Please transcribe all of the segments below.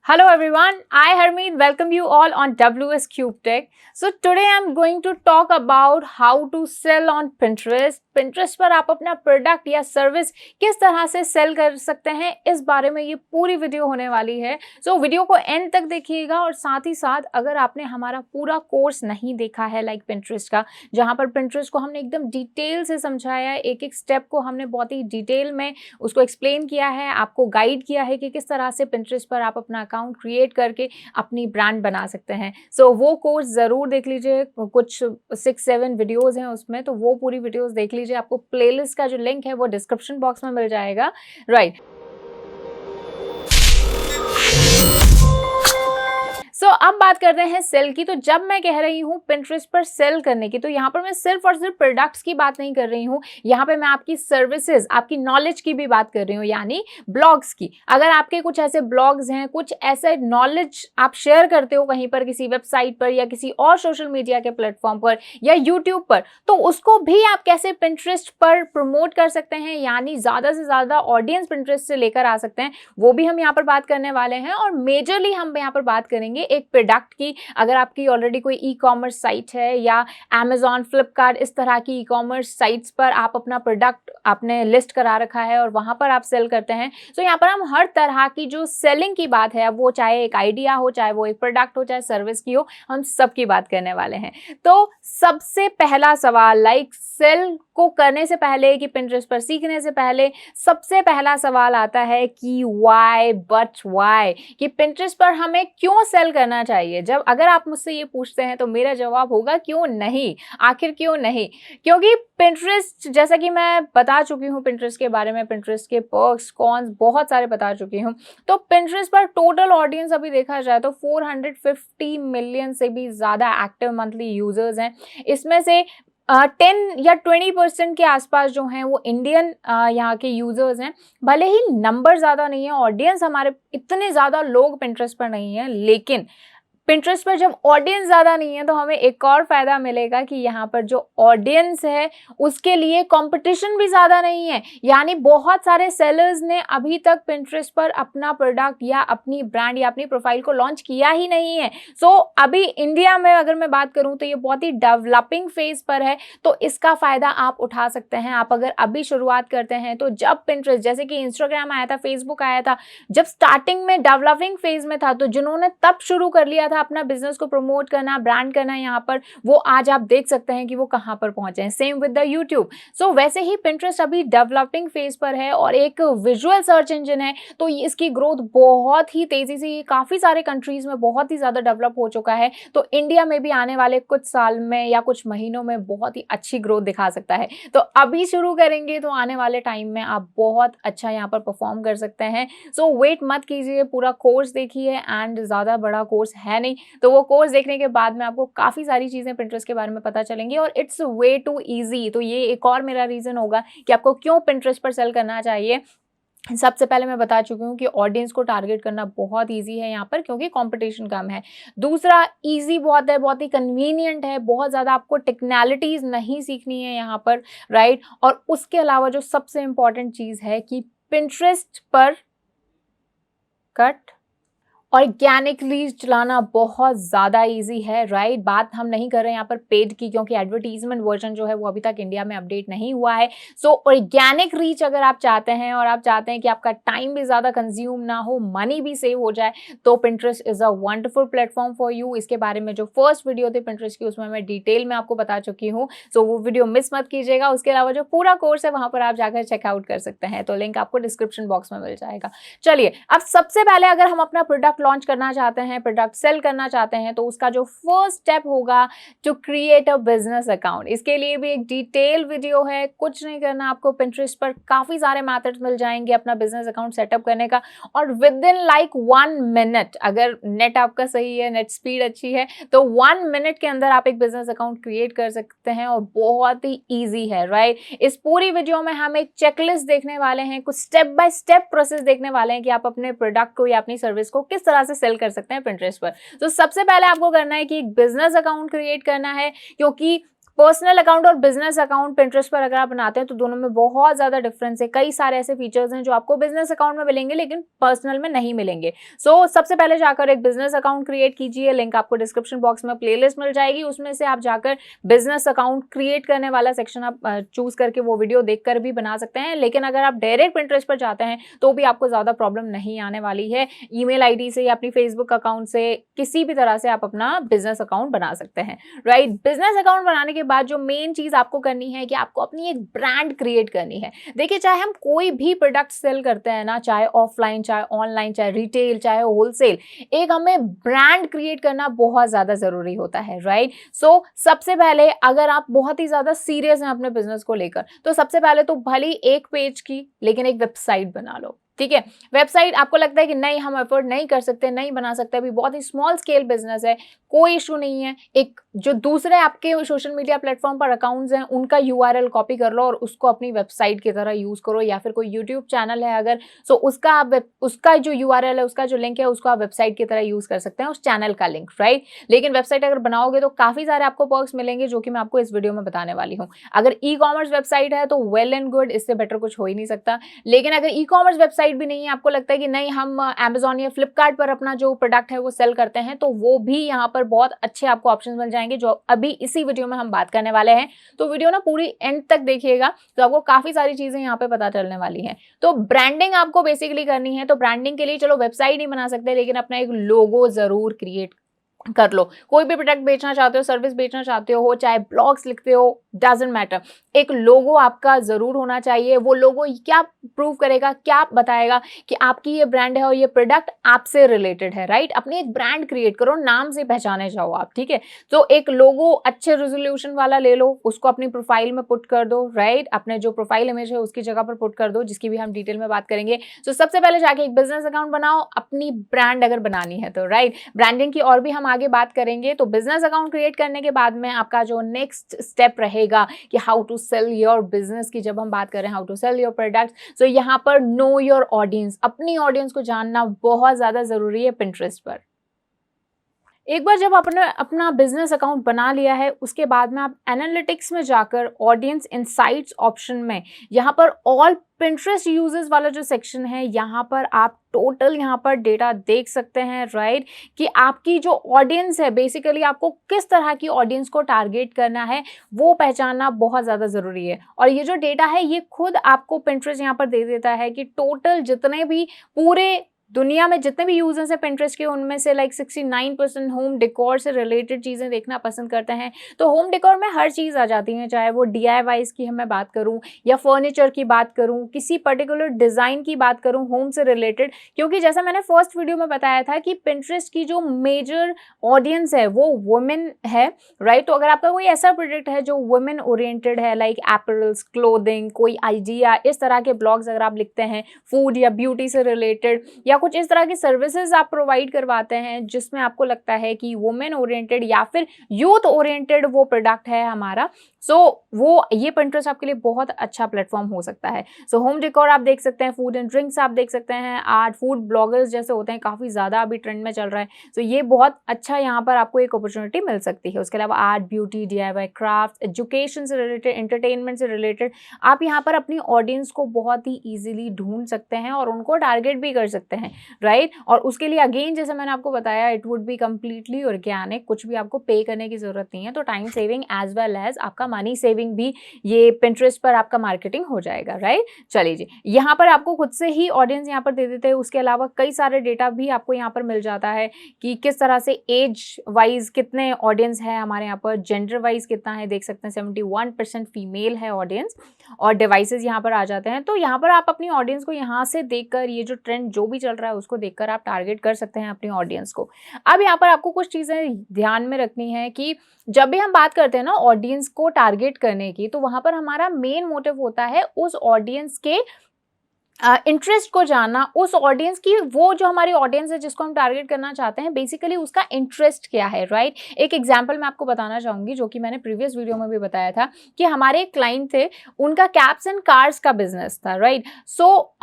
Hello everyone, I Harmeet welcome you all on WS Cube Tech. So today I'm going to talk about how to sell on Pinterest. Pinterest पर आप अपना product या service किस तरह से cell कर सकते हैं, इस बारे में ये पूरी वीडियो होने वाली है. सो वीडियो को एंड तक देखिएगा और साथ ही साथ अगर आपने हमारा पूरा कोर्स नहीं देखा है लाइक Pinterest का, जहाँ पर Pinterest को हमने एकदम डिटेल से समझाया है, एक एक स्टेप को हमने बहुत ही डिटेल में उसको एक्सप्लेन किया है, आपको गाइड किया है कि किस तरह से Pinterest पर आप अपना अकाउंट क्रिएट करके अपनी ब्रांड बना सकते हैं. सो वो कोर्स ज़रूर देख लीजिए, कुछ 6-7 वीडियोज़ हैं उसमें, तो वो पूरी वीडियोज़ देख लीजिए. आपको प्लेलिस्ट का जो लिंक है वो डिस्क्रिप्शन बॉक्स में मिल जाएगा, राइट. सो अब बात करते हैं सेल की. तो जब मैं कह रही हूँ Pinterest पर सेल करने की, तो यहाँ पर मैं सिर्फ और सिर्फ प्रोडक्ट्स की बात नहीं कर रही हूँ. यहाँ पे मैं आपकी सर्विसेज, आपकी नॉलेज की भी बात कर रही हूँ, यानी ब्लॉग्स की. अगर आपके कुछ ऐसे ब्लॉग्स हैं, कुछ ऐसे नॉलेज आप शेयर करते हो कहीं पर, किसी वेबसाइट पर या किसी और सोशल मीडिया के प्लेटफॉर्म पर या यूट्यूब पर, तो उसको भी आप कैसे Pinterest पर प्रमोट कर सकते हैं, यानी ज़्यादा से ज़्यादा ऑडियंस Pinterest से लेकर आ सकते हैं, वो भी हम यहाँ पर बात करने वाले हैं. और मेजरली हम यहाँ पर बात करेंगे एक प्रोडक्ट की. अगर आपकी ऑलरेडी कोई ई कॉमर्स साइट है या Amazon, Flipkart, इस तरह की ई कॉमर्स साइट्स पर आप अपना प्रोडक्ट आपने लिस्ट करा रखा है और वहां पर आप सेल करते हैं, तो यहाँ पर हम हर तरह की जो सेलिंग की बात है, अब वो चाहे एक आइडिया हो, चाहे वो एक प्रोडक्ट हो, चाहे सर्विस की हो, हम सब की बात करने वाले हैं. तो सबसे पहला सवाल, लाइक सेल को करने से पहले, कि Pinterest पर सीखने से पहले, सबसे पहला सवाल आता है कि वाई बट वाई, कि Pinterest पर हमें क्यों सेल करना चाहिए. जब अगर आप मुझसे ये पूछते हैं तो मेरा जवाब होगा क्यों नहीं. आखिर क्यों नहीं? क्योंकि Pinterest, जैसा कि मैं बता चुकी हूँ Pinterest के बारे में, Pinterest के पर्क्स, कॉन्स बहुत सारे बता चुकी हूँ. तो Pinterest पर टोटल ऑडियंस अभी देखा जाए तो 450 मिलियन से भी ज़्यादा एक्टिव मंथली यूजर्स हैं. इसमें से 10 या 20% के आसपास जो हैं वो इंडियन यहाँ के यूजर्स हैं. भले ही नंबर ज़्यादा नहीं है, ऑडियंस हमारे इतने ज़्यादा लोग Pinterest पर नहीं है, लेकिन Pinterest पर जब ऑडियंस ज़्यादा नहीं है तो हमें एक और फ़ायदा मिलेगा कि यहाँ पर जो ऑडियंस है उसके लिए कंपटीशन भी ज़्यादा नहीं है. यानी बहुत सारे सेलर्स ने अभी तक Pinterest पर अपना प्रोडक्ट या अपनी ब्रांड या अपनी प्रोफाइल को लॉन्च किया ही नहीं है. सो अभी इंडिया में अगर मैं बात करूँ तो ये बहुत ही डेवलपिंग फेज़ पर है, तो इसका फ़ायदा आप उठा सकते हैं. आप अगर अभी शुरुआत करते हैं तो जब Pinterest, जैसे कि इंस्टाग्राम आया था, फेसबुक आया था, जब स्टार्टिंग में डेवलपिंग फेज़ में था, तो जिन्होंने तब शुरू कर लिया अपना बिजनेस को प्रमोट करना, ब्रांड करना यहाँ पर, वो आज आप देख सकते हैं कि वो कहाँ पर पहुंचे हैं. Same with the YouTube. So वैसे ही Pinterest अभी डेवलपिंग फेज पर है और एक विजुअल सर्च इंजन है, तो इसकी ग्रोथ बहुत ही तेजी से काफी सारे कंट्रीज में बहुत ही ज्यादा डेवलप हो चुका है. तो इंडिया में भी आने वाले कुछ साल में या कुछ महीनों में बहुत ही अच्छी ग्रोथ दिखा सकता है. तो अभी शुरू करेंगे तो आने वाले टाइम में आप बहुत अच्छा यहाँ पर परफॉर्म कर सकते हैं. सो वेट मत कीजिए, पूरा कोर्स देखिए. एंड ज्यादा बड़ा कोर्स है नहीं, तो वो कोर्स देखने के बाद में आपको काफ़ी सारी चीज़ें Pinterest के बारे में पता चलेंगी और इट्स वे टू इजी. तो ये एक और मेरा रीज़न होगा कि आपको क्यों Pinterest पर सेल करना चाहिए. सबसे पहले मैं बता चुकी हूँ कि ऑडियंस को टारगेट करना बहुत इजी है यहाँ पर, क्योंकि कंपटीशन कम है. दूसरा, इजी बहुत है, बहुत ही कन्वीनियंट है, बहुत ज़्यादा आपको टेक्निकलिटीज़ नहीं सीखनी है यहाँ पर, राइट. और उसके अलावा जो सबसे इम्पॉर्टेंट चीज़ है कि Pinterest पर ऑर्गेनिकली चलाना बहुत ज़्यादा इजी है, राइट. बात हम नहीं कर रहे हैं यहाँ पर पेड की, क्योंकि एडवर्टीजमेंट वर्जन जो है वो अभी तक इंडिया में अपडेट नहीं हुआ है. सो ऑर्गेनिक रीच अगर आप चाहते हैं और आप चाहते हैं कि आपका टाइम भी ज़्यादा कंज्यूम ना हो, मनी भी सेव हो जाए, तो Pinterest is a wonderful platform for you. इसके बारे में जो फर्स्ट वीडियो थी Pinterest की, उसमें मैं डिटेल में आपको बता चुकी हूँ. सो वो वीडियो मिस मत कीजिएगा. उसके अलावा जो पूरा कोर्स है वहाँ पर आप जाकर चेकआउट कर सकते हैं, तो लिंक आपको डिस्क्रिप्शन बॉक्स में मिल जाएगा. चलिए, अब सबसे पहले अगर हम अपना प्रोडक्ट लॉन्च करना चाहते हैं, प्रोडक्ट सेल करना चाहते हैं, तो उसका जो फर्स्ट स्टेप होगा to create a business account. इसके लिए भी एक डिटेल वीडियो है. कुछ नहीं करना आपको, Pinterest पर काफी सारे मेथड्स मिल जाएंगे अपना बिजनेस अकाउंट सेटअप करने का, और विद इन लाइक 1 मिनट, अगर नेट आपका सही है, नेट स्पीड अच्छी है, तो 1 मिनट के अंदर आप एक बिजनेस अकाउंट क्रिएट कर सकते हैं और बहुत ही ईजी है, राइट. इस पूरी वीडियो में हम एक चेकलिस्ट देखने वाले हैं, कुछ स्टेप बाय स्टेप प्रोसेस देखने वाले हैं कि आप अपने प्रोडक्ट को या अपनी सर्विस को किस तरह से सेल कर सकते हैं Pinterest पर. तो सबसे पहले आपको करना है कि एक बिजनेस अकाउंट क्रिएट करना है, क्योंकि पर्सनल अकाउंट और बिजनेस अकाउंट पिंटरेस्ट पर अगर आप बनाते हैं तो दोनों में बहुत ज्यादा डिफरेंस है। कई सारे ऐसे फीचर्स हैं जो आपको बिजनेस अकाउंट में मिलेंगे लेकिन पर्सनल में नहीं मिलेंगे। सबसे पहले जाकर एक बिजनेस अकाउंट क्रिएट कीजिए, लिंक आपको डिस्क्रिप्शन बॉक्स में प्लेलिस्ट मिल जाएगी, उसमें से आप जाकर बिजनेस अकाउंट क्रिएट करने वाला सेक्शन आप चूज करके वो वीडियो देखकर भी बना सकते हैं। लेकिन अगर आप डायरेक्ट पिंटरेस्ट पर जाते हैं तो भी आपको ज्यादा प्रॉब्लम नहीं आने वाली है। ईमेल आईडी से या अपनी फेसबुक अकाउंट से किसी भी तरह से आप अपना बिजनेस अकाउंट बना सकते हैं, राइट। बिजनेस अकाउंट बनाने के बाद जो मेन चीज आपको करनी है कि आपको अपनी एक ब्रांड क्रिएट करनी है। देखिए, चाहे हम कोई भी प्रोडक्ट सेल करते हैं ना, चाहे ऑफलाइन, चाहे ऑनलाइन, चाहे रिटेल, चाहे होलसेल, एक हमें ब्रांड क्रिएट करना बहुत ज्यादा जरूरी होता है, राइट। सबसे पहले अगर आप बहुत ही ज्यादा सीरियस हैं अपने बिजनेस को लेकर तो सबसे पहले तो भले एक पेज की लेकिन एक वेबसाइट बना लो, ठीक है। वेबसाइट आपको लगता है कि नहीं हम अफोर्ड नहीं कर सकते, नहीं बना सकते, अभी बहुत ही स्मॉल स्केल बिजनेस है, कोई इशू नहीं है। एक जो दूसरे आपके सोशल मीडिया प्लेटफॉर्म पर अकाउंट्स हैं उनका यूआरएल कॉपी कर लो और उसको अपनी वेबसाइट की तरह यूज करो, या फिर कोई यूट्यूब चैनल है अगर उसका जो यूआरएल है, उसका जो लिंक है, उसको आप वेबसाइट की तरह यूज कर सकते हैं, उस चैनल का लिंक, राइट। लेकिन वेबसाइट अगर बनाओगे तो काफी सारे आपको पर्क्स मिलेंगे जो कि मैं आपको इस वीडियो में बताने वाली हूँ। अगर ई कॉमर्स वेबसाइट है तो वेल एंड गुड, इससे बेटर कुछ हो ही नहीं सकता। लेकिन अगर ई कॉमर्स वेबसाइट भी नहीं है, आपको लगता है कि नहीं हम Amazon या फ्लिपकार्ट पर अपना जो प्रोडक्ट है वो सेल करते हैं, तो वो भी यहाँ पर बहुत अच्छे आपको ऑप्शंस मिल जाएंगे जो अभी इसी वीडियो में हम बात करने वाले हैं। तो वीडियो ना पूरी एंड तक देखिएगा तो आपको काफी सारी चीजें यहाँ पे पता चलने वाली हैं। तो ब्रांडिंग आपको बेसिकली करनी है, तो ब्रांडिंग के लिए चलो वेबसाइट नहीं बना सकते लेकिन अपना एक लोगो जरूर क्रिएट कर लो। कोई भी प्रोडक्ट बेचना चाहते हो, सर्विस बेचना चाहते हो, चाहे ब्लॉग्स लिखते हो, डजंट मैटर, एक लोगो आपका जरूर होना चाहिए। वो लोगो क्या प्रूव करेगा, क्या बताएगा कि आपकी ये ब्रांड है और ये प्रोडक्ट आपसे रिलेटेड है, राइट। अपनी एक ब्रांड क्रिएट करो, नाम से पहचाने जाओ आप, ठीक है। तो एक लोगो अच्छे रेजोल्यूशन वाला ले लो, उसको अपनी प्रोफाइल में पुट कर दो, राइट। अपने जो प्रोफाइल इमेज है उसकी जगह पर पुट कर दो, जिसकी भी हम डिटेल में बात करेंगे। तो सबसे पहले जाके एक बिजनेस अकाउंट बनाओ, अपनी ब्रांड अगर बनानी है तो, राइट। ब्रांडिंग की और भी हम आगे बात करेंगे। तो बिजनेस अकाउंट क्रिएट करने के बाद में आपका जो नेक्स्ट स्टेप रहेगा कि how to sell your business की जब हम बात कर रहे हैं, how to sell your products, तो यहाँ पर नो योर ऑडियंस, अपनी ऑडियंस को जानना बहुत ज्यादा जरूरी है पिंटरेस्ट पर। एक बार जब आपने अपना बिजनेस अकाउंट बना लिया है उसके बाद में आप एनालिटिक्स में जाकर ऑडियंस इनसाइट्स ऑप्शन में यहाँ पर ऑल पिंटरेस्ट यूजर्स वाला जो सेक्शन है यहाँ पर आप टोटल यहाँ पर डेटा देख सकते हैं, राइट। कि आपकी जो ऑडियंस है बेसिकली आपको किस तरह की ऑडियंस को टारगेट करना है वो पहचानना बहुत ज़्यादा ज़रूरी है। और ये जो डेटा है ये खुद आपको पिंटरेस्ट यहाँ पर दे देता है कि टोटल जितने भी पूरे दुनिया में जितने भी यूजर्स हैं पिंटरेस्ट के उनमें से 69% होम डेकोर से रिलेटेड चीज़ें देखना पसंद करते हैं। तो होम डेकोर में हर चीज़ आ जाती है, चाहे वो DIYs की मैं बात करूं या फर्नीचर की बात करूं, किसी पर्टिकुलर डिज़ाइन की बात करूं होम से रिलेटेड। क्योंकि जैसा मैंने फर्स्ट वीडियो में बताया था कि पिंटरेस्ट की जो मेजर ऑडियंस है वो वुमेन है, राइट। तो अगर आपका कोई ऐसा प्रोडक्ट है जो वुमेन ओरिएंटेड है, लाइक एपरल्स, क्लोथिंग, कोई आइडिया, इस तरह के ब्लॉग्स अगर आप लिखते हैं फूड या ब्यूटी से रिलेटेड, या कुछ इस तरह की सर्विसेज आप प्रोवाइड करवाते हैं जिसमें आपको लगता है कि वुमेन ओरिएंटेड या फिर यूथ ओरिएंटेड वो प्रोडक्ट है हमारा, वो ये पिंटरेस्ट आपके लिए बहुत अच्छा प्लेटफॉर्म हो सकता है। होम डेकोर आप देख सकते हैं, फूड एंड ड्रिंक्स आप देख सकते हैं, आर्ट, फूड ब्लॉगर्स जैसे होते हैं काफ़ी ज़्यादा अभी ट्रेंड में चल रहा है। ये बहुत अच्छा यहाँ पर आपको एक अपॉर्चुनिटी मिल सकती है। उसके अलावा art, beauty, DIY, craft, education से रिलेटेड, एंटरटेनमेंट से रिलेटेड आप यहाँ पर अपनी ऑडियंस को बहुत ही ईजिली ढूंढ सकते हैं और उनको टारगेट भी कर सकते हैं, राइट। और उसके लिए अगेन जैसे मैंने आपको बताया it would be completely organic, कुछ भी आपको पे करने की जरूरत नहीं है। तो time saving as well as आपका मनी सेविंग भी ये पिंटरेस्ट पर आपका मार्केटिंग हो जाएगा, राइट। चलिए जी, यहाँ पर आपको खुद से ही ऑडियंस यहाँ पर दे देते हैं। उसके अलावा कई सारे डेटा भी आपको यहाँ पर मिल जाता है कि किस तरह से एज वाइज कितने ऑडियंस है हमारे यहाँ पर, जेंडर वाइज कितना है देख सकते हैं, 71% फीमेल है ऑडियंस, और डिवाइसेस यहाँ पर आ जाते हैं। तो यहाँ पर आप अपनी ऑडियंस को यहाँ से देखकर ये जो ट्रेंड जो भी चल रहा है उसको देखकर आप टारगेट कर सकते हैं अपनी ऑडियंस को। अब यहाँ पर आपको कुछ चीजें ध्यान में रखनी है कि जब भी हम बात करते हैं ना ऑडियंस को टारगेट करने की, तो वहां पर हमारा मेन मोटिव होता है उस ऑडियंस के इंटरेस्ट को जानना, उस ऑडियंस की, वो जो हमारी ऑडियंस है जिसको हम टारगेट करना चाहते हैं बेसिकली उसका इंटरेस्ट क्या है, राइट। एक एग्जांपल मैं आपको बताना चाहूंगी जो कि मैंने प्रीवियस वीडियो में भी बताया था कि हमारे एक क्लाइंट थे, उनका कैप्स एंड कार्स का बिजनेस था, राइट।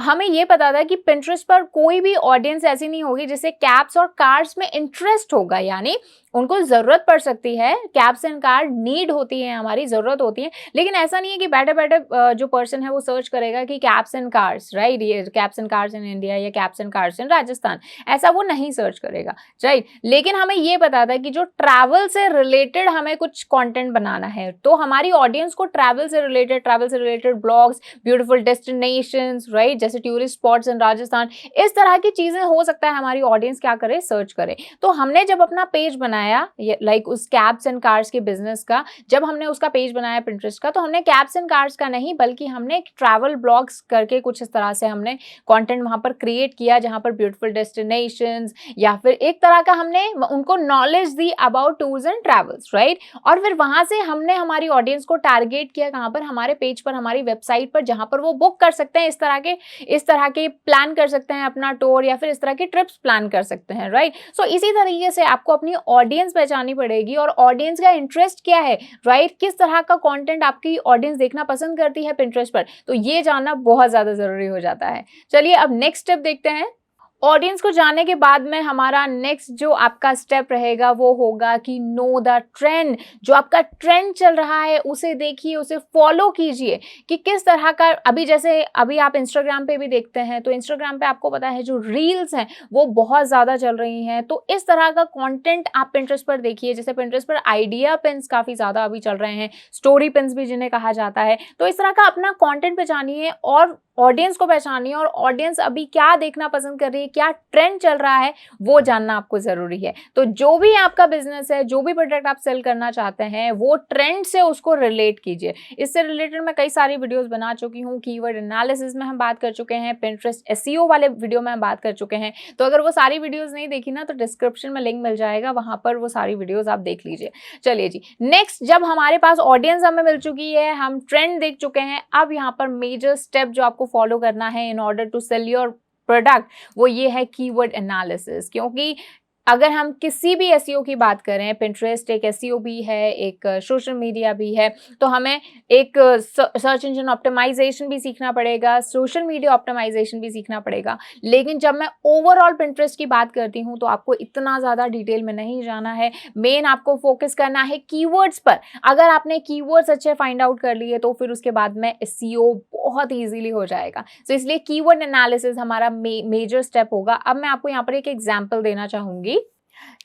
हमें ये पता था कि पिंटरेस्ट पर कोई भी ऑडियंस ऐसी नहीं होगी जिसे कैप्स और कार्स में इंटरेस्ट होगा, यानी उनको ज़रूरत पड़ सकती है, कैब्स एंड कार नीड होती है, हमारी ज़रूरत होती है, लेकिन ऐसा नहीं है कि बैठे-बैठे जो पर्सन है वो सर्च करेगा कि कैब्स एंड कार्स, राइट? ये cabs and cars in India या कैब्स एंड कार्स इन राजस्थान, ऐसा वो नहीं सर्च करेगा, राइट? लेकिन हमें ये पता था कि जो ट्रैवल से रिलेटेड हमें कुछ कंटेंट बनाना है, तो हमारी ऑडियंस को ट्रैवल से related blogs, beautiful destinations, right? जैसे टूरिस्ट स्पॉट्स इन राजस्थान, इस तरह की चीज़ें हो सकता है हमारी ऑडियंस क्या करे, सर्च करे। तो हमने जब अपना पेज बनाया लाइक उस कैब्स एंड कार्स के बिजनेस का, जब हमने उसका पेज बनाया पिंटरेस्ट का, तो हमने कैब्स एंड कार्स का नहीं बल्कि हमने ट्रैवल ब्लॉग्स करके कुछ इस तरह से हमने कंटेंट वहां पर क्रिएट किया, जहां पर ब्यूटीफुल डेस्टिनेशंस या फिर एक तरह का हमने उनको knowledge the about tours and travels, right? और फिर वहां से हमने हमारी ऑडियंस को टारगेट किया कहां पर, हमारे पेज पर, हमारी वेबसाइट पर, जहां पर वो बुक कर सकते हैं, इस तरह के प्लान कर सकते हैं अपना टूर या फिर इस तरह के ट्रिप्स प्लान कर सकते हैं, राइट? सो इसी तरीके से आपको अपनी ऑडियंस पहचाननी पड़ेगी और ऑडियंस का इंटरेस्ट क्या है, राइट? किस तरह का कंटेंट आपकी ऑडियंस देखना पसंद करती है पिंटरेस्ट पर, तो ये जानना बहुत ज्यादा जरूरी हो जाता है। चलिए अब नेक्स्ट स्टेप देखते हैं। ऑडियंस को जानने के बाद में हमारा नेक्स्ट जो आपका स्टेप रहेगा वो होगा कि नो द ट्रेंड। जो आपका ट्रेंड चल रहा है उसे देखिए, उसे फॉलो कीजिए कि किस तरह का, अभी आप इंस्टाग्राम पे भी देखते हैं तो इंस्टाग्राम पे आपको पता है जो रील्स हैं वो बहुत ज़्यादा चल रही हैं, तो इस तरह का कंटेंट आप पिंटरेस्ट पर देखिए। जैसे पिंटरेस्ट पर आइडिया पिन्स काफ़ी ज़्यादा अभी चल रहे हैं, स्टोरी पिन्स भी जिन्हें कहा जाता है, तो इस तरह का अपना कॉन्टेंट पहचानिए और ऑडियंस को पहचानिए और ऑडियंस अभी क्या देखना पसंद कर रही है, क्या ट्रेंड चल रहा है, वो जानना आपको जरूरी है। तो जो भी आपका बिजनेस है, जो भी प्रोडक्ट आप सेल करना चाहते हैं, वो ट्रेंड से उसको रिलेट कीजिए। इससे रिलेटेड मैं कई सारी वीडियोस बना चुकी हूँ, कीवर्ड एनालिसिस में हम बात कर चुके हैं, पिंटरेस्ट एसईओ वाले वीडियो में हम बात कर चुके हैं। तो अगर वो सारी वीडियोज नहीं देखी ना तो डिस्क्रिप्शन में लिंक मिल जाएगा, वहां पर वो सारी वीडियोज आप देख लीजिए। चलिए जी, नेक्स्ट, जब हमारे पास ऑडियंस हमें मिल चुकी है, हम ट्रेंड देख चुके हैं, अब यहाँ पर मेजर स्टेप जो आपको फॉलो करना है in order to sell your product, वो ये है कीवर्ड एनालिसिस। क्योंकि अगर हम किसी भी एसईओ की बात करें, पिंटरेस्ट एक एसईओ भी है, एक सोशल मीडिया भी है, तो हमें एक सर्च इंजन ऑप्टिमाइजेशन भी सीखना पड़ेगा, सोशल मीडिया ऑप्टिमाइजेशन भी सीखना पड़ेगा। लेकिन जब मैं ओवरऑल पिंटरेस्ट की बात करती हूँ तो आपको इतना ज़्यादा डिटेल में नहीं जाना है, मेन आपको फोकस करना है कीवर्ड्स पर। अगर आपने कीवर्ड्स अच्छे फाइंड आउट कर लिए तो फिर उसके बाद में एसईओ बहुत ईजीली हो जाएगा। तो इसलिए कीवर्ड एनालिसिस हमारा मेजर स्टेप होगा। अब मैं आपको यहाँ पर एक एग्जाम्पल देना चाहूंगी।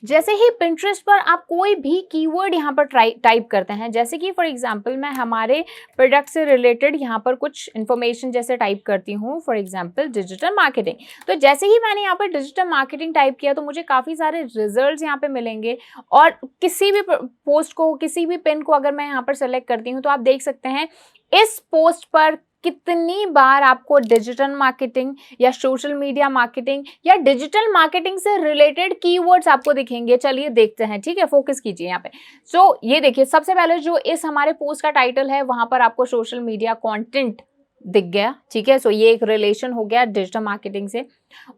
जैसे ही पिंटरेस्ट पर आप कोई भी कीवर्ड यहाँ पर टाइप करते हैं, जैसे कि फॉर एग्जांपल मैं हमारे प्रोडक्ट से रिलेटेड यहाँ पर कुछ इन्फॉर्मेशन जैसे टाइप करती हूँ, फॉर एग्जांपल डिजिटल मार्केटिंग। तो जैसे ही मैंने यहाँ पर डिजिटल मार्केटिंग टाइप किया तो मुझे काफ़ी सारे रिजल्ट्स यहाँ पे मिलेंगे। और किसी भी पोस्ट को, किसी भी पिन को अगर मैं यहाँ पर सेलेक्ट करती हूँ तो आप देख सकते हैं इस पोस्ट पर कितनी बार आपको डिजिटल मार्केटिंग या सोशल मीडिया मार्केटिंग या डिजिटल मार्केटिंग से रिलेटेड कीवर्ड्स आपको दिखेंगे। चलिए देखते हैं, ठीक है, फोकस कीजिए यहाँ पे। सो ये देखिए, सबसे पहले जो इस हमारे पोस्ट का टाइटल है वहां पर आपको सोशल मीडिया कंटेंट दिख गया, ठीक है। सो ये एक रिलेशन हो गया डिजिटल मार्केटिंग से।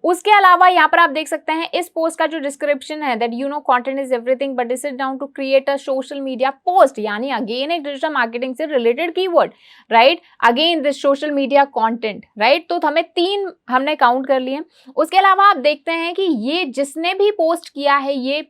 उसके अलावा यहाँ पर आप देख सकते हैं इस पोस्ट का जो डिस्क्रिप्शन है, that you know content is everything but it is down to create a social media post, यानी अगेन एक डिजिटल मार्केटिंग से related keyword, right. Again this social media content, right. तो हमें 3 हमने काउंट कर लिए। उसके अलावा आप देखते हैं कि ये जिसने भी पोस्ट किया है,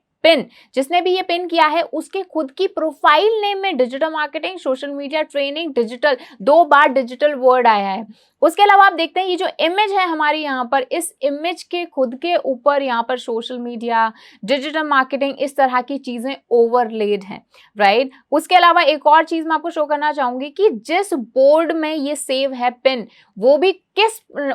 जिसने भी ये पिन किया है, उसके खुद की प्रोफाइल नेम में digital marketing, social media training, digital 2 बार डिजिटल वर्ड आया है। उसके अलावा आप देखते हैं ये जो इमेज है हमारी यहाँ पर, इस इमेज के खुद के ऊपर यहाँ पर सोशल मीडिया, डिजिटल मार्केटिंग, इस तरह की चीजें ओवरलेड हैं, राइट। उसके अलावा एक और चीज मैं आपको शो करना चाहूंगी कि जिस बोर्ड में ये सेव है पिन, वो भी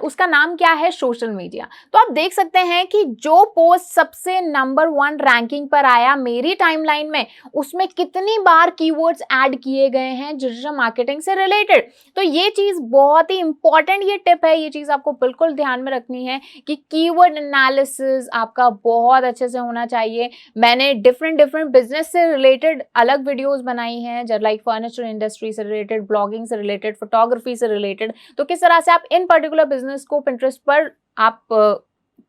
उसका नाम क्या है, सोशल मीडिया। तो आप देख सकते हैं कि जो पोस्ट सबसे नंबर 1 रैंकिंग पर आया मेरी टाइमलाइन में, उसमें कितनी बार कीवर्ड्स ऐड किए गए हैं डिजिटल मार्केटिंग से रिलेटेड। तो ये चीज बहुत ही इंपॉर्टेंट, ये टिप है, ये चीज आपको बिल्कुल ध्यान में रखनी है कि कीवर्ड एनालिसिस आपका बहुत अच्छे से होना चाहिए। मैंने डिफरेंट बिजनेस से रिलेटेड अलग वीडियोस बनाई हैं, जब लाइक फर्नीचर इंडस्ट्री से रिलेटेड, ब्लॉगिंग से रिलेटेड, फोटोग्राफी से रिलेटेड, तो किस तरह से आप इन पर्टिकुलर बिजनेस को पिंटरेस्ट पर आप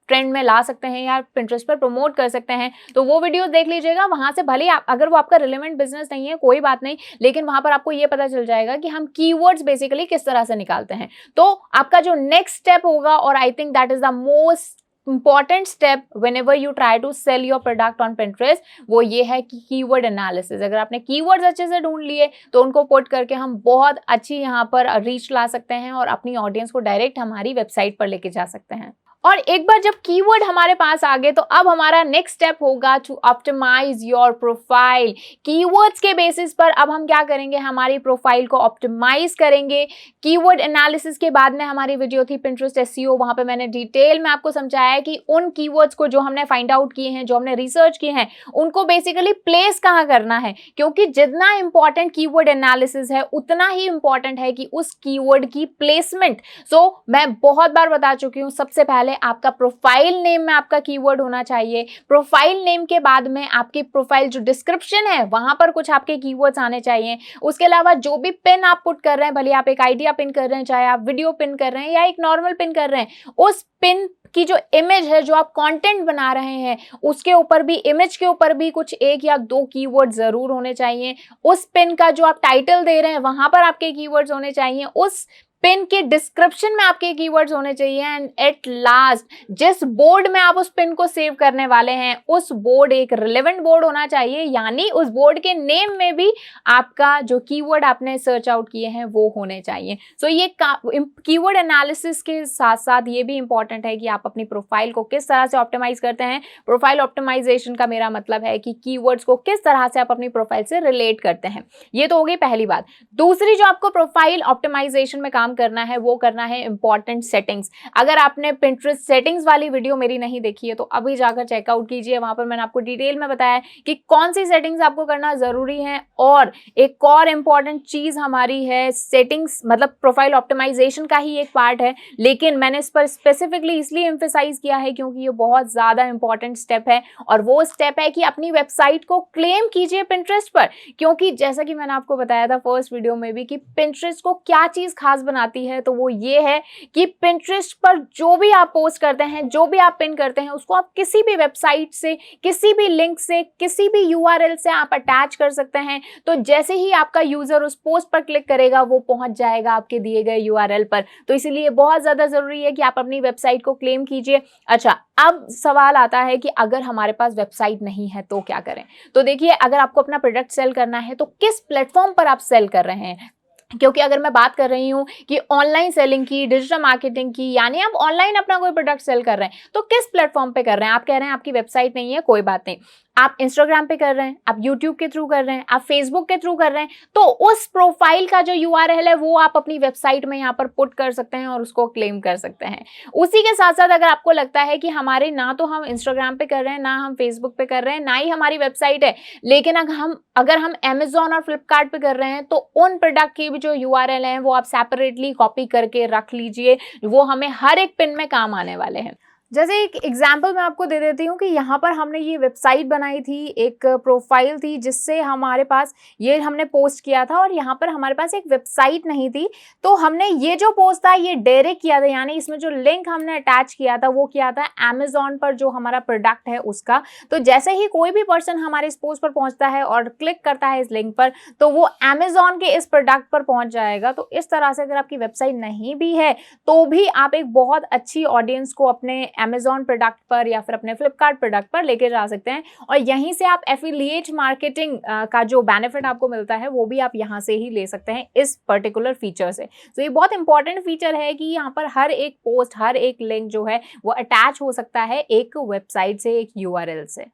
ट्रेंड में ला सकते हैं या पिंटरेस्ट पर प्रमोट कर सकते हैं। तो वो वीडियो देख लीजिएगा, वहां से भले आप, अगर वो आपका रिलेवेंट बिजनेस नहीं है कोई बात नहीं, लेकिन वहां पर आपको ये पता चल जाएगा कि हम कीवर्ड्स बेसिकली किस तरह से निकालते हैं। तो आपका जो नेक्स्ट स्टेप होगा, और I think that is the most important step whenever you try to sell your product on Pinterest वो ये है कि कीवर्ड एनालिसिस। अगर आपने कीवर्ड्स अच्छे से ढूंढ लिए तो उनको पुट करके हम बहुत अच्छी यहाँ पर रीच ला सकते हैं और अपनी ऑडियंस को डायरेक्ट हमारी वेबसाइट पर लेके जा सकते हैं। और एक बार जब कीवर्ड हमारे पास आ गए तो अब हमारा नेक्स्ट स्टेप होगा to optimize your profile. Keywords के बेसिस पर अब हम क्या करेंगे, हमारी प्रोफाइल को ऑप्टिमाइज करेंगे। कीवर्ड एनालिसिस के बाद में हमारी वीडियो थी Pinterest SEO, वहां पे मैंने डिटेल में आपको समझाया कि उन कीवर्ड्स को जो हमने फाइंड आउट किए हैं, जो हमने रिसर्च किए हैं, उनको बेसिकली प्लेस कहाँ करना है, क्योंकि जितना इंपॉर्टेंट कीवर्ड एनालिसिस है उतना ही इंपॉर्टेंट है कि उस कीवर्ड की प्लेसमेंट। सो मैं बहुत बार बता चुकी हूँ, सबसे पहले आपका प्रोफाइल नेम में आपका कीवर्ड होना चाहिए। प्रोफाइल नेम के बाद में आपकी प्रोफाइल जो डिस्क्रिप्शन है वहां पर कुछ आपके कीवर्ड्स आने चाहिए। उसके अलावा जो भी पिन आप पुट कर रहे हैं, भले आप एक आइडिया पिन कर रहे हैं, चाहे आप वीडियो पिन कर रहे हैं या एक नॉर्मल पिन कर रहे हैं, उस पिन की जो इमेज है, जो आप कंटेंट बना रहे हैं, उसके ऊपर भी, इमेज के ऊपर भी कुछ एक या दो कीवर्ड जरूर होने चाहिए। उस पिन का जो आप टाइटल दे रहे हैं वहां पर आपके कीवर्ड्स होने चाहिए। उस पिन के डिस्क्रिप्शन में आपके कीवर्ड्स होने चाहिए। एंड एट लास्ट जिस बोर्ड में आप उस पिन को सेव करने वाले हैं उस बोर्ड एक रिलेवेंट बोर्ड होना चाहिए, यानी उस बोर्ड के नेम में भी आपका जो कीवर्ड आपने सर्च आउट किए हैं वो होने चाहिए। सो ये कीवर्ड एनालिसिस के साथ साथ ये भी इंपॉर्टेंट है कि आप अपनी प्रोफाइल को किस तरह से ऑप्टिमाइज करते हैं। प्रोफाइल ऑप्टिमाइजेशन का मेरा मतलब है कि कीवर्ड्स को किस तरह से आप अपनी प्रोफाइल से रिलेट करते हैं। ये तो हो गई पहली बात। दूसरी जो आपको प्रोफाइल ऑप्टिमाइजेशन में काम करना है वो करना है इंपॉर्टेंट सेटिंग्स। अगर आपने Pinterest सेटिंग्स वाली वीडियो मेरी नहीं देखी है तो अभी जाकर चेकआउट कीजिए, वहां पर मैंने आपको डिटेल में बताया कि कौन सी सेटिंग्स आपको करना जरूरी है। और एक और इंपॉर्टेंट चीज हमारी है सेटिंग्स, मतलब प्रोफाइल ऑप्टिमाइजेशन का ही एक पार्ट है, लेकिन मैंने इस पर स्पेसिफिकली इसलिए एम्फेसाइज किया है क्योंकि ये बहुत ज्यादा इंपॉर्टेंट स्टेप है। और वो स्टेप है कि अपनी वेबसाइट को क्लेम कीजिए Pinterest पर, क्योंकि जैसा कि मैंने आपको बताया था फर्स्ट वीडियो में भी कि Pinterest को क्या चीज खास बनाती है, तो वो ये है कि Pinterest पर जो भी आप पोस्ट करते हैं, जो भी आप पिन करते हैं, उसको आप किसी भी वेबसाइट से, किसी भी लिंक से, किसी भी URL से आप अटैच कर सकते हैं। तो जैसे ही आपका यूजर उस पोस्ट पर क्लिक करेगा वो पहुंच जाएगा आपके दिए गए URL पर। तो इसीलिए बहुत ज्यादा जरूरी है कि आप अपनी वेबसाइट को क्लेम कीजिए। अच्छा, अब सवाल आता है कि अगर हमारे पास वेबसाइट नहीं है तो क्या करें। तो देखिए, अगर आपको अपना प्रोडक्ट सेल करना है तो किस प्लेटफॉर्म पर आप सेल कर रहे हैं, क्योंकि अगर मैं बात कर रही हूँ कि ऑनलाइन सेलिंग की, डिजिटल मार्केटिंग की, यानी आप ऑनलाइन अपना कोई प्रोडक्ट सेल कर रहे हैं तो किस प्लेटफॉर्म पे कर रहे हैं। आप कह रहे हैं आपकी वेबसाइट नहीं है, कोई बात नहीं, आप इंस्टाग्राम पे कर रहे हैं, आप यूट्यूब के थ्रू कर रहे हैं, आप फेसबुक के थ्रू कर रहे हैं, तो उस प्रोफाइल का जो URL है वो आप अपनी वेबसाइट में यहाँ पर पुट कर सकते हैं और उसको क्लेम कर सकते हैं। उसी के साथ साथ अगर आपको लगता है कि हमारे ना तो हम इंस्टाग्राम पे कर रहे हैं, ना हम फेसबुक पे कर रहे हैं, ना ही हमारी वेबसाइट है, लेकिन अगर हम Amazon और फ्लिपकार्ट पे कर रहे हैं तो उन प्रोडक्ट की भी जो URL है वो आप सेपरेटली कॉपी करके रख लीजिए, वो हमें हर एक पिन में काम आने वाले हैं। जैसे एक एग्जाम्पल मैं आपको दे देती हूँ कि यहाँ पर हमने ये वेबसाइट बनाई थी, एक प्रोफाइल थी जिससे हमारे पास ये हमने पोस्ट किया था और यहाँ पर हमारे पास एक वेबसाइट नहीं थी। तो हमने ये जो पोस्ट था ये डायरेक्ट किया था, यानी इसमें जो लिंक हमने अटैच किया था वो किया था Amazon पर जो हमारा प्रोडक्ट है उसका। तो जैसे ही कोई भी पर्सन हमारे इस पोस्ट पर पहुँचता है और क्लिक करता है इस लिंक पर तो वो Amazon के इस प्रोडक्ट पर पहुँच जाएगा। तो इस तरह से अगर आपकी वेबसाइट नहीं भी है तो भी आप एक बहुत अच्छी ऑडियंस को अपने Amazon प्रोडक्ट पर या फिर अपने फ्लिपकार्ट प्रोडक्ट पर लेके जा सकते हैं और यहीं से आप एफिलिएट मार्केटिंग का जो बेनिफिट आपको मिलता है वो भी आप यहाँ से ही ले सकते हैं इस पर्टिकुलर फीचर से। तो ये बहुत इंपॉर्टेंट फीचर है कि यहाँ पर हर एक पोस्ट, हर एक लिंक जो है वो अटैच हो सकता है एक वेबसाइट से, एक URL से।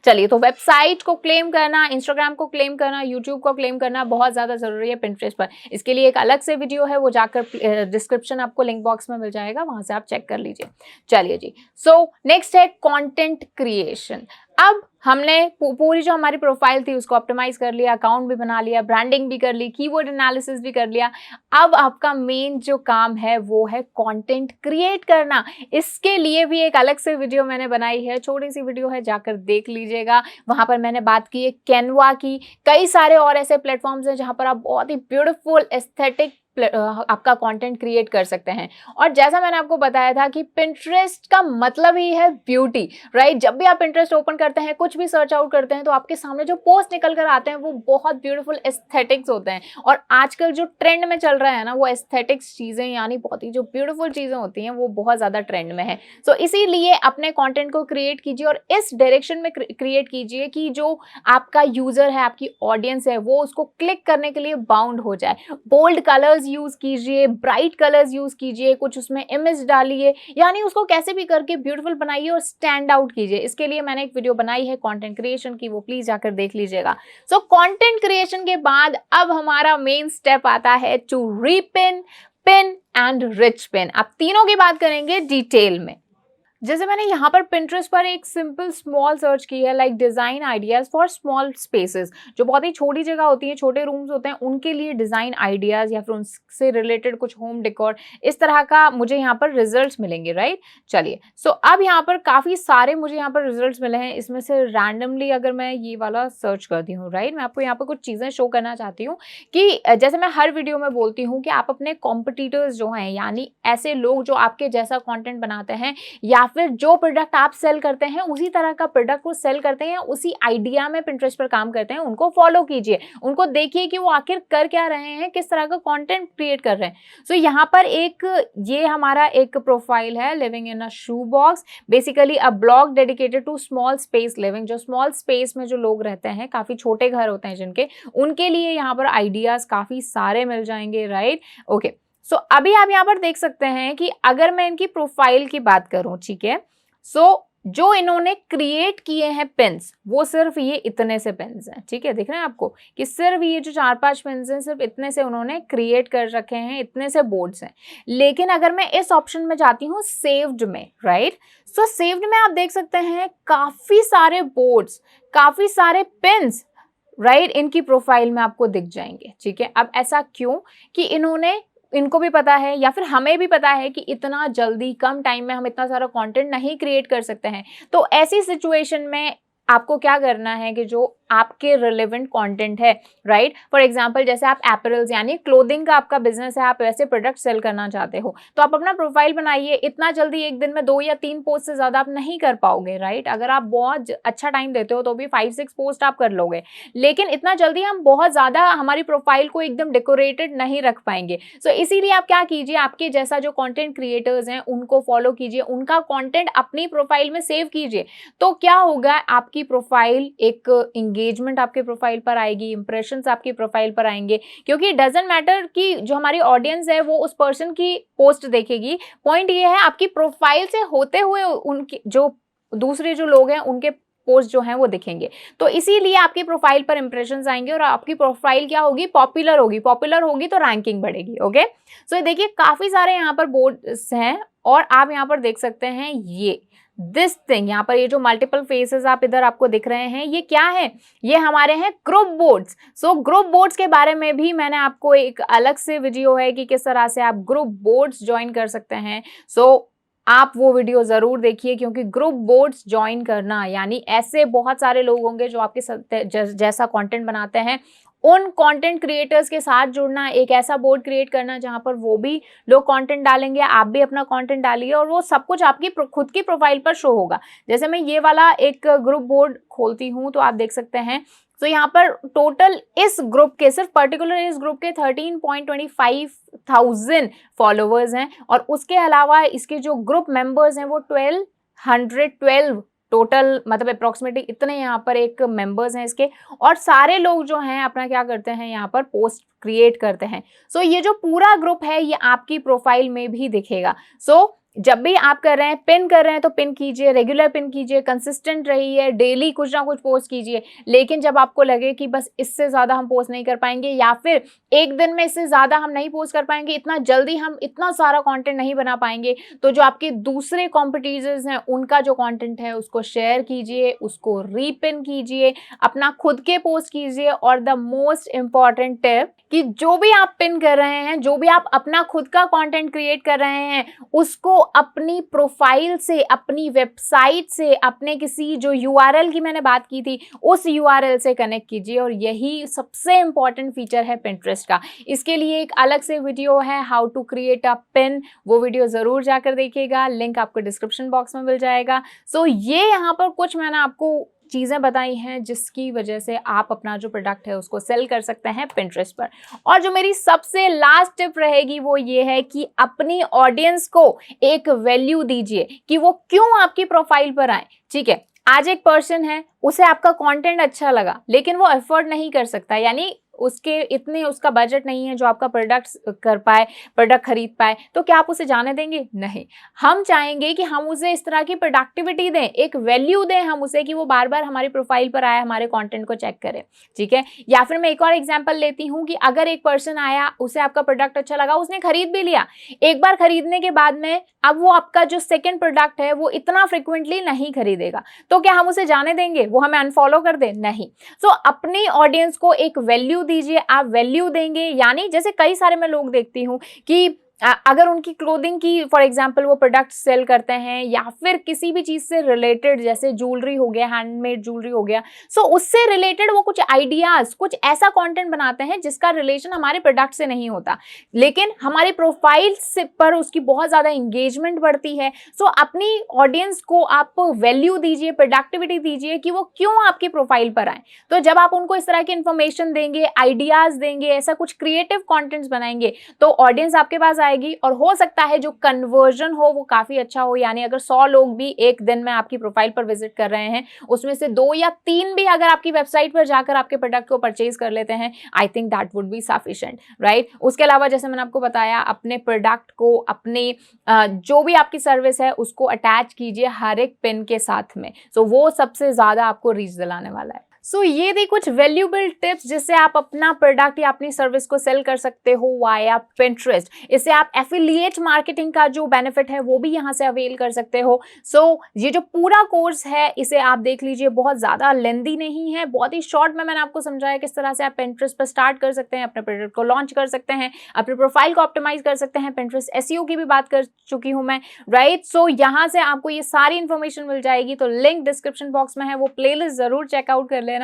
चलिए, तो वेबसाइट को क्लेम करना, इंस्टाग्राम को क्लेम करना, यूट्यूब को क्लेम करना बहुत ज़्यादा ज़रूरी है Pinterest पर। इसके लिए एक अलग से वीडियो है, वो जाकर डिस्क्रिप्शन आपको लिंक बॉक्स में मिल जाएगा, वहाँ से आप चेक कर लीजिए। चलिए जी, सो नेक्स्ट है कंटेंट क्रिएशन। अब हमने पूरी जो हमारी प्रोफाइल थी उसको ऑप्टिमाइज कर लिया, अकाउंट भी बना लिया, ब्रांडिंग भी कर ली, कीवर्ड एनालिसिस भी कर लिया। अब आपका मेन जो काम है वो है कंटेंट क्रिएट करना। इसके लिए भी एक अलग से वीडियो मैंने बनाई है, छोटी सी वीडियो है, जाकर देख लीजिएगा। वहां पर मैंने बात की है कैनवा की, कई सारे और ऐसे प्लेटफॉर्म्स हैं जहां पर आप बहुत ही ब्यूटीफुल एस्थेटिक आपका कंटेंट क्रिएट कर सकते हैं। और जैसा मैंने आपको बताया था कि पिंटरेस्ट का मतलब ही है ब्यूटी, राइट। जब भी आप पिंटरेस्ट ओपन करते हैं, कुछ भी सर्च आउट करते हैं, तो आपके सामने जो पोस्ट निकल कर आते हैं वो बहुत ब्यूटीफुल एस्थेटिक्स होते हैं। और आजकल जो ट्रेंड में चल रहा है ना, वो एस्थेटिक्स चीजें, यानी बहुत ही जो ब्यूटीफुल चीजें होती हैं वो बहुत ज्यादा ट्रेंड में है। सो इसीलिए अपने कंटेंट को क्रिएट कीजिए और इस डायरेक्शन में क्रिएट कीजिए कि जो आपका यूजर है, आपकी ऑडियंस है, वो उसको क्लिक करने के लिए बाउंड हो जाए। बोल्ड कलर्स यूज कीजिए, ब्राइट कलर्स यूज कीजिए, कुछ उसमें इमेज डालिए, यानी उसको कैसे भी करके ब्यूटीफुल बनाइए और स्टैंड आउट कीजिए। इसके लिए मैंने एक वीडियो बनाई है कंटेंट क्रिएशन की, वो प्लीज जाकर देख लीजिएगा। सो कंटेंट क्रिएशन के बाद अब हमारा मेन स्टेप आता है to repin, pin and rich pin. अब तीनों की बात करेंगे डिटेल में। जैसे मैंने यहाँ पर Pinterest पर एक सिंपल स्मॉल सर्च की है, like design ideas for small spaces. जो बहुत ही छोटी जगह होती है, छोटे रूम्स होते हैं, उनके लिए डिजाइन आइडियाज या फिर उनसे रिलेटेड कुछ होम डेकोर, इस तरह का मुझे यहाँ पर रिजल्ट्स मिलेंगे, राइट। चलिए, सो अब यहाँ पर काफी सारे मुझे यहाँ पर रिजल्ट्स मिले हैं। इसमें से रैंडमली अगर मैं ये वाला सर्च करती हूँ, राइट, मैं आपको यहाँ पर कुछ चीजें शो करना चाहती हूँ कि जैसे मैं हर वीडियो में बोलती हूँ कि आप अपने कॉम्पिटिटर्स जो हैं, यानी ऐसे लोग जो आपके जैसा कॉन्टेंट बनाते हैं या फिर जो प्रोडक्ट आप सेल करते हैं उसी तरह का प्रोडक्ट को सेल करते हैं, उसी आइडिया में Pinterest पर काम करते हैं, उनको फॉलो कीजिए, उनको देखिए कि वो आखिर कर क्या रहे हैं, किस तरह का कंटेंट क्रिएट कर रहे हैं। सो यहाँ पर ये हमारा एक प्रोफाइल है, living in a shoe box, basically a blog dedicated to small space living. जो स्मॉल स्पेस में जो लोग रहते हैं, काफी छोटे घर होते हैं जिनके, उनके लिए यहाँ पर आइडियाज काफी सारे मिल जाएंगे, राइट। ओके, सो अभी आप यहाँ पर देख सकते हैं कि अगर मैं इनकी प्रोफाइल की बात करूं, ठीक है, सो जो इन्होंने क्रिएट किए हैं पिन्स, वो सिर्फ ये इतने से पिन्स हैं, ठीक है, दिख रहे हैं आपको कि सिर्फ ये जो 4-5 पिन्स हैं, सिर्फ इतने से उन्होंने क्रिएट कर रखे हैं, इतने से बोर्ड्स हैं। लेकिन अगर मैं इस ऑप्शन में जाती हूँ सेव्ड में, राइट, सो सेव्ड में आप देख सकते हैं काफी सारे बोर्ड्स, काफी सारे पिन्स, राइट, इनकी प्रोफाइल में आपको दिख जाएंगे, ठीक है। अब ऐसा क्यों कि इनको भी पता है या फिर हमें भी पता है कि इतना जल्दी कम टाइम में हम इतना सारा कंटेंट नहीं क्रिएट कर सकते हैं। तो ऐसी सिचुएशन में आपको क्या करना है कि जो आपके रिलेवेंट कंटेंट है, राइट, फॉर एग्जांपल जैसे आप एपरल्स यानी क्लोथिंग का आपका बिजनेस है, आप वैसे प्रोडक्ट सेल करना चाहते हो, तो आप अपना प्रोफाइल बनाइए। इतना जल्दी एक दिन में 2 या 3 पोस्ट से ज्यादा आप नहीं कर पाओगे, राइट। अगर आप बहुत अच्छा टाइम देते हो तो भी 5-6 पोस्ट आप कर लोगे, लेकिन इतना जल्दी हम बहुत ज्यादा हमारी प्रोफाइल को एकदम डेकोरेटेड नहीं रख पाएंगे। सो इसीलिए आप क्या कीजिए, आपके जैसा जो कॉन्टेंट क्रिएटर्स हैं उनको फॉलो कीजिए, उनका कॉन्टेंट अपनी प्रोफाइल में सेव कीजिए। तो क्या होगा, आपकी प्रोफाइल एक एंगेजमेंट आपके प्रोफाइल पर आएगी, इंप्रेशंस आपकी प्रोफाइल पर आएंगे, क्योंकि डजंट मैटर कि जो हमारी ऑडियंस है वो उस पर्सन की पोस्ट देखेगी। पॉइंट ये है आपकी प्रोफाइल से होते हुए उनके जो दूसरे जो लोग हैं उनके पोस्ट जो हैं वो दिखेंगे। तो इसीलिए आपकी प्रोफाइल पर इंप्रेशंस आएंगे और आपकी प्रोफाइल क्या होगी, पॉपुलर होगी। पॉपुलर होगी तो रैंकिंग बढ़ेगी। ओके, सो देखिए काफी सारे यहाँ पर बोर्ड्स हैं और आप यहाँ पर देख सकते हैं ये दिस थिंग, यहाँ पर ये जो मल्टीपल फेसेस आप इधर आपको दिख रहे हैं, ये क्या है, ये हमारे हैं group boards. So group boards के बारे में भी मैंने आपको एक अलग से वीडियो है कि किस तरह से आप ग्रुप बोर्ड्स ज्वाइन कर सकते हैं। सो आप वो वीडियो जरूर देखिए, क्योंकि ग्रुप बोर्ड्स ज्वाइन करना यानी ऐसे बहुत सारे लोग होंगे जो आपके जैसा कंटेंट बनाते हैं, उन कंटेंट क्रिएटर्स के साथ जुड़ना, एक ऐसा बोर्ड क्रिएट करना जहां पर वो भी लोग कंटेंट डालेंगे, आप भी अपना कंटेंट डालिए और वो सब कुछ आपकी खुद की प्रोफाइल पर शो होगा। जैसे मैं ये वाला एक ग्रुप बोर्ड खोलती हूँ तो आप देख सकते हैं, तो यहाँ पर टोटल इस ग्रुप के, सिर्फ पर्टिकुलर इस ग्रुप के 13.25,000 फॉलोवर्स हैं और उसके अलावा इसके जो ग्रुप मेंबर्स हैं वो 1212 टोटल, मतलब अप्रोक्सीमेटली इतने यहाँ पर एक मेंबर्स हैं इसके। और सारे लोग जो हैं अपना क्या करते हैं, यहाँ पर पोस्ट क्रिएट करते हैं। सो ये जो पूरा ग्रुप है ये आपकी प्रोफाइल में भी दिखेगा। सो जब भी आप कर रहे हैं, पिन कर रहे हैं तो पिन कीजिए, रेगुलर पिन कीजिए, कंसिस्टेंट रहिए, डेली कुछ ना कुछ पोस्ट कीजिए। लेकिन जब आपको लगे कि बस इससे ज़्यादा हम पोस्ट नहीं कर पाएंगे या फिर एक दिन में इससे ज़्यादा हम नहीं पोस्ट कर पाएंगे, इतना जल्दी हम इतना सारा कंटेंट नहीं बना पाएंगे, तो जो आपके दूसरे कॉम्पिटिटर्स हैं उनका जो कंटेंट है उसको शेयर कीजिए, उसको रीपिन कीजिए, अपना खुद के पोस्ट कीजिए। और द मोस्ट इम्पॉर्टेंट टिप कि जो भी आप पिन कर रहे हैं, जो भी आप अपना खुद का कंटेंट क्रिएट कर रहे हैं, उसको अपनी प्रोफाइल से, अपनी वेबसाइट से, अपने किसी जो यूआरएल की मैंने बात की थी उस यूआरएल से कनेक्ट कीजिए। और यही सबसे इंपॉर्टेंट फीचर है पिंटरेस्ट का। इसके लिए एक अलग से वीडियो है, how to create a pin, वो वीडियो जरूर जाकर देखिएगा, लिंक आपको डिस्क्रिप्शन बॉक्स में मिल जाएगा। सो ये यहाँ पर कुछ मैंने आपको चीज़ें बताई हैं जिसकी वजह से आप अपना जो प्रोडक्ट है उसको सेल कर सकते हैं पिंटरेस्ट पर। और जो मेरी सबसे लास्ट टिप रहेगी वो ये है कि अपनी ऑडियंस को एक वैल्यू दीजिए कि वो क्यों आपकी प्रोफाइल पर आए। ठीक है, आज एक पर्सन है, उसे आपका कंटेंट अच्छा लगा लेकिन वो अफोर्ड नहीं कर सकता, यानी उसके इतने उसका बजट नहीं है जो आपका प्रोडक्ट कर पाए, प्रोडक्ट खरीद पाए, तो क्या आप उसे जाने देंगे? नहीं। हम चाहेंगे कि हम उसे इस तरह की प्रोडक्टिविटी दें, एक वैल्यू दें हम उसे कि वो बार बार हमारी प्रोफाइल पर आए, हमारे कंटेंट को चेक करे। ठीक है, या फिर मैं एक और एग्जांपल लेती हूँ कि अगर एक पर्सन आया, उसे आपका प्रोडक्ट अच्छा लगा, उसने खरीद भी लिया, एक बार खरीदने के बाद में अब वो आपका जो सेकेंड प्रोडक्ट है वो इतना फ्रिक्वेंटली नहीं खरीदेगा, तो क्या हम उसे जाने देंगे? वो हमें अनफॉलो कर दे? नहीं। सो अपनी ऑडियंस को एक वैल्यू दीजिए। आप वैल्यू देंगे यानी जैसे कई सारे मैं लोग देखती हूँ कि अगर उनकी क्लोथिंग की फॉर एग्जांपल वो प्रोडक्ट सेल करते हैं या फिर किसी भी चीज से रिलेटेड, जैसे ज्वेलरी हो गया, हैंडमेड ज्वेलरी हो गया, सो उससे रिलेटेड वो कुछ आइडियाज, कुछ ऐसा कंटेंट बनाते हैं जिसका रिलेशन हमारे प्रोडक्ट से नहीं होता, लेकिन हमारी प्रोफाइल से पर उसकी बहुत ज्यादा एंगेजमेंट बढ़ती है। सो अपनी ऑडियंस को आप वैल्यू दीजिए, प्रोडक्टिविटी दीजिए कि वो क्यों आपकी प्रोफाइल पर आए। तो जब आप उनको इस तरह की इंफॉर्मेशन देंगे, आइडियाज देंगे, ऐसा कुछ क्रिएटिव कॉन्टेंट्स बनाएंगे, तो ऑडियंस आपके पास आएगी और हो सकता है जो कन्वर्जन हो वो काफी अच्छा हो। यानी अगर 100 लोग भी एक दिन में आपकी प्रोफाइल पर विजिट कर रहे हैं, उसमें से 2 या 3 भी अगर आपकी वेबसाइट पर जाकर आपके प्रोडक्ट को परचेज कर लेते हैं, आई think that would be sufficient, right. उसके अलावा जैसे मैंने आपको बताया, अपने प्रोडक्ट को, अपने जो भी आपकी सर्विस है उसको अटैच कीजिए हर एक पिन के साथ में। सो वो सबसे ज्यादा आपको रीच दिलाने वाला है। सो ये थी कुछ वैल्यूएबल टिप्स जिससे आप अपना प्रोडक्ट या अपनी सर्विस को सेल कर सकते हो वाया पिंटरेस्ट। इससे आप एफिलिएट मार्केटिंग का जो बेनिफिट है वो भी यहाँ से अवेल कर सकते हो। सो ये जो पूरा कोर्स है इसे आप देख लीजिए, बहुत ज़्यादा लेंदी नहीं है, बहुत ही शॉर्ट में मैंने आपको समझाया किस तरह से आप पिंटरेस्ट पर स्टार्ट कर सकते हैं, अपने प्रोडक्ट को लॉन्च कर सकते हैं, अपने प्रोफाइल को ऑप्टिमाइज कर सकते हैं। पिंटरेस्ट एसईओ की भी बात कर चुकी हूँ मैं, राइट। सो यहाँ से आपको ये सारी इन्फॉर्मेशन मिल जाएगी, तो लिंक डिस्क्रिप्शन बॉक्स में है, वो प्लेलिस्ट जरूर चेकआउट कर लेना।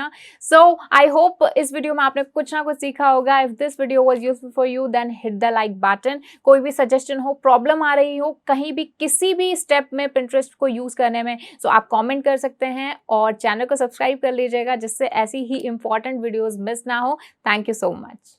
सो आई होप इस वीडियो में आपने कुछ ना कुछ सीखा होगा। If this video was useful for you then hit the like button. कोई भी सजेशन हो, प्रॉब्लम आ रही हो कहीं भी किसी भी स्टेप में पिंटरेस्ट को यूज करने में, सो आप कमेंट कर सकते हैं और चैनल को सब्सक्राइब कर लीजिएगा जिससे ऐसी ही इंपॉर्टेंट वीडियोस मिस ना हो। Thank you so much.